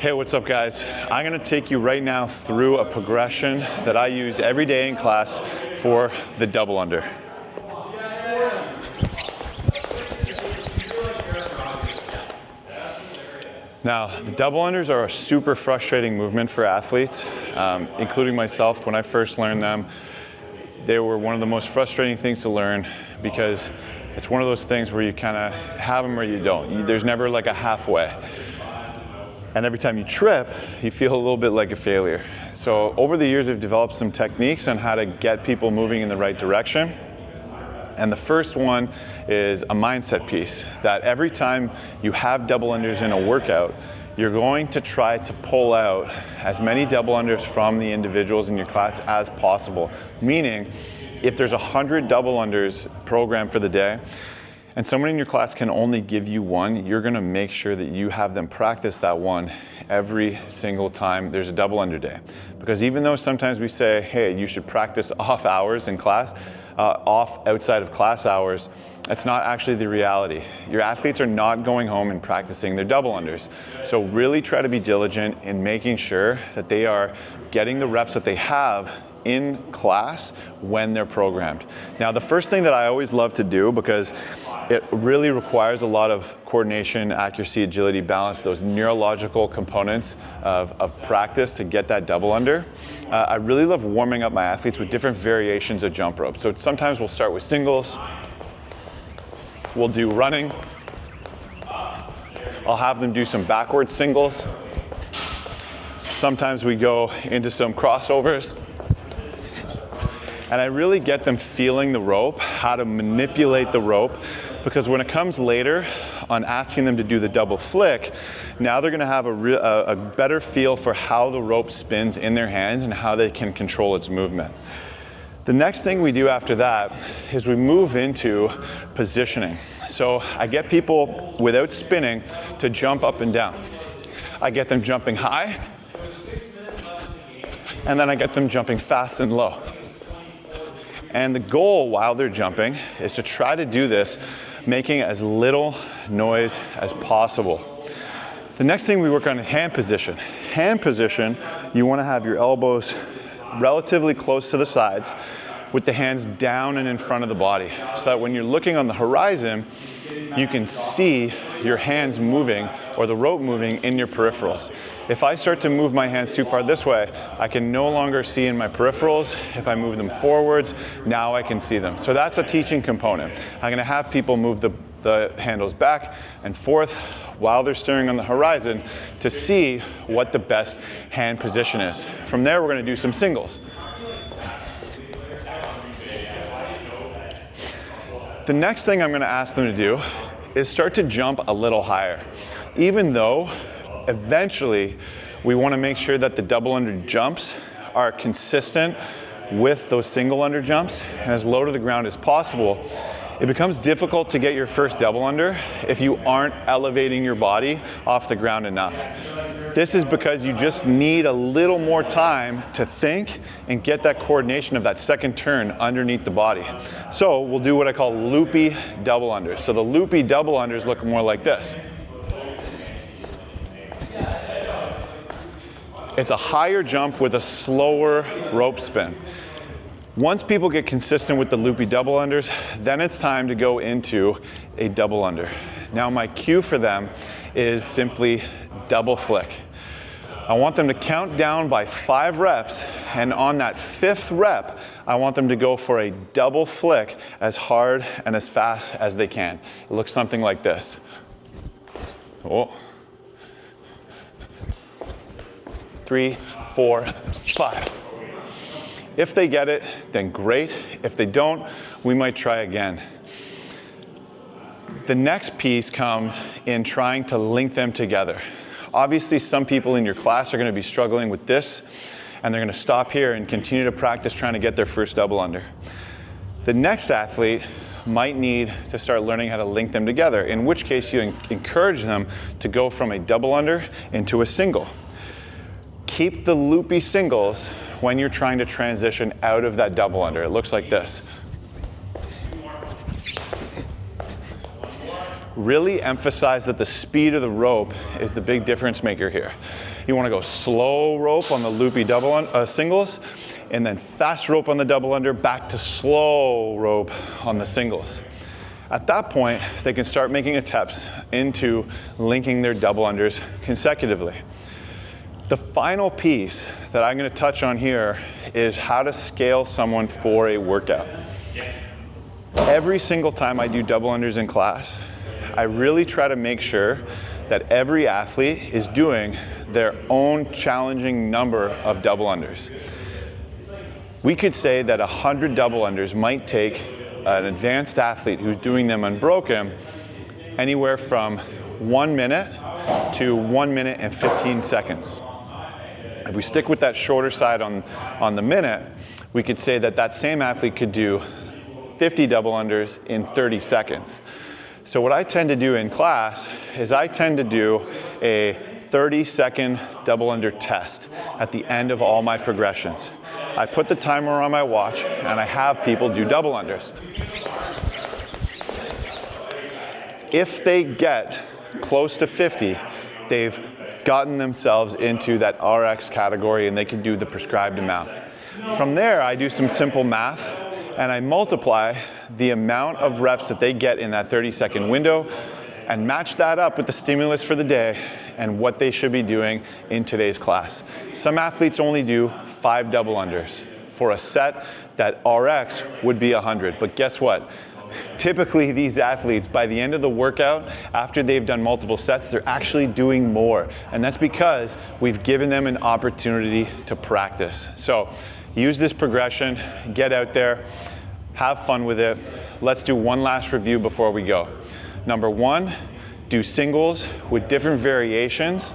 Hey, what's up guys? I'm gonna take you right now through a progression that I use every day in class for the double under. Now, the double unders are a super frustrating movement for athletes, including myself. When I first learned them, they were one of the most frustrating things to learn because it's one of those things where you kind of have them or you don't. There's never like a halfway. And every time you trip, you feel a little bit like a failure. So over the years, I've developed some techniques on how to get people moving in the right direction. And the first one is a mindset piece, that every time you have double unders in a workout, you're going to try to pull out as many double unders from the individuals in your class as possible. Meaning, if there's 100 double unders programmed for the day, and someone in your class can only give you one, you're gonna make sure that you have them practice that one every single time there's a double under day. Because even though sometimes we say, hey, you should practice off hours in class, off outside of class hours, that's not actually the reality. Your athletes are not going home and practicing their double unders. So really try to be diligent in making sure that they are getting the reps that they have in class when they're programmed. Now, the first thing that I always love to do, because it really requires a lot of coordination, accuracy, agility, balance, those neurological components of practice to get that double under. I really love warming up my athletes with different variations of jump rope. So sometimes we'll start with singles. We'll do running. I'll have them do some backward singles. Sometimes we go into some crossovers. And I really get them feeling the rope, how to manipulate the rope, because when it comes later on asking them to do the double flick, now they're gonna have a better feel for how the rope spins in their hands and how they can control its movement. The next thing we do after that is we move into positioning. So I get people, without spinning, to jump up and down. I get them jumping high, and then I get them jumping fast and low. And the goal while they're jumping is to try to do this making as little noise as possible. The next thing we work on is hand position. Hand position, you want to have your elbows relatively close to the sides with the hands down and in front of the body, so that when you're looking on the horizon, you can see your hands moving or the rope moving in your peripherals. If I start to move my hands too far this way, I can no longer see in my peripherals. If I move them forwards, now I can see them. So that's a teaching component. I'm gonna have people move the handles back and forth while they're staring on the horizon to see what the best hand position is. From there, we're gonna do some singles. The next thing I'm gonna ask them to do is start to jump a little higher. Even though eventually we wanna make sure that the double under jumps are consistent with those single under jumps and as low to the ground as possible, it becomes difficult to get your first double under if you aren't elevating your body off the ground enough. This is because you just need a little more time to think and get that coordination of that second turn underneath the body. So we'll do what I call loopy double unders. So the loopy double unders look more like this. It's a higher jump with a slower rope spin. Once people get consistent with the loopy double unders, then it's time to go into a double under. Now my cue for them is simply double flick. I want them to count down by 5 reps, and on that 5th rep, I want them to go for a double flick as hard and as fast as they can. It looks something like this. Oh. 3, 4, 5. If they get it, then great. If they don't, we might try again. The next piece comes in trying to link them together. Obviously, some people in your class are going to be struggling with this, and they're going to stop here and continue to practice trying to get their first double under. The next athlete might need to start learning how to link them together, in which case you encourage them to go from a double under into a single. Keep the loopy singles when you're trying to transition out of that double under. It looks like this. really emphasize that the speed of the rope is the big difference maker here. You want to go slow rope on the loopy singles, and then fast rope on the double under, back to slow rope on the singles. At that point, they can start making attempts into linking their double unders consecutively. The final piece that I'm going to touch on here is how to scale someone for a workout. Every single time I do double unders in class, I really try to make sure that every athlete is doing their own challenging number of double unders. We could say that 100 double unders might take an advanced athlete who's doing them unbroken anywhere from 1 minute to 1 minute and 15 seconds. If we stick with that shorter side on the minute, we could say that that same athlete could do 50 double unders in 30 seconds. So what I tend to do in class is I tend to do a 30-second double under test at the end of all my progressions. I put the timer on my watch and I have people do double unders. If they get close to 50, they've gotten themselves into that RX category and they can do the prescribed amount. From there, I do some simple math and I multiply the amount of reps that they get in that 30-second window and match that up with the stimulus for the day and what they should be doing in today's class. Some athletes only do 5 double unders for a set that RX would be 100, but guess what? Typically these athletes, by the end of the workout, after they've done multiple sets, they're actually doing more. And that's because we've given them an opportunity to practice. So use this progression, get out there, have fun with it. Let's do one last review before we go. Number 1, do singles with different variations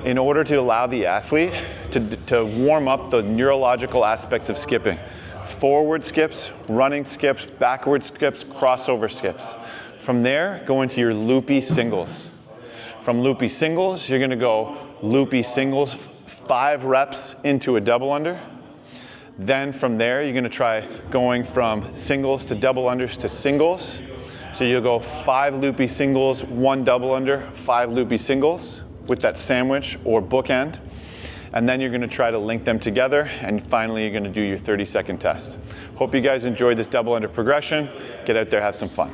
in order to allow the athlete to warm up the neurological aspects of skipping. Forward skips, running skips, backward skips, crossover skips. From there, go into your loopy singles. From loopy singles, you're gonna go loopy singles, 5 reps into a double under. Then from there, you're gonna try going from singles to double unders to singles. So you'll go 5 loopy singles, 1 double under, 5 loopy singles with that sandwich or bookend. And then you're gonna try to link them together, and finally you're gonna do your 30-second test. Hope you guys enjoyed this double under progression. Get out there, have some fun.